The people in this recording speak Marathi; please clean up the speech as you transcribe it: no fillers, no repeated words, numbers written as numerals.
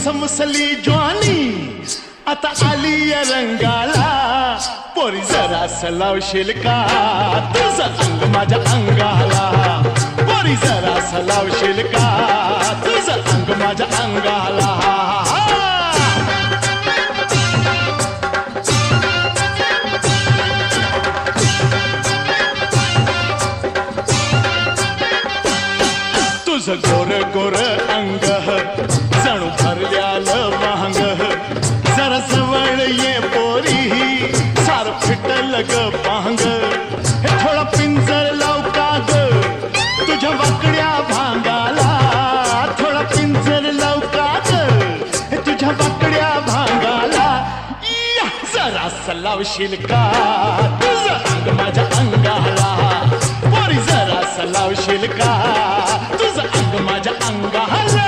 मुसमुसली ज्वानी आता आली या रंगाला पोरी जरा सलावशील का तुझं अंग माझ्या अंगाला पोरी जरा सलावशील का तुझं अंग माझ्या अंगाला तुझं गोर गोर अंग जणू भरल्यालं वांग जरा जवळ ये पोरी सार फिटल ग पांग हे थोडा पिंजर लाव का ग तुझ्या वाकड्या भांगाला थोडा पिंजर लाव का ग हे तुझ्या वाकड्या भांगाला जरा सलावशील का तुझं अंग माझ्या अंगाला पोरी जरा सलावशील का तुझं अंग माझ्या अंगाला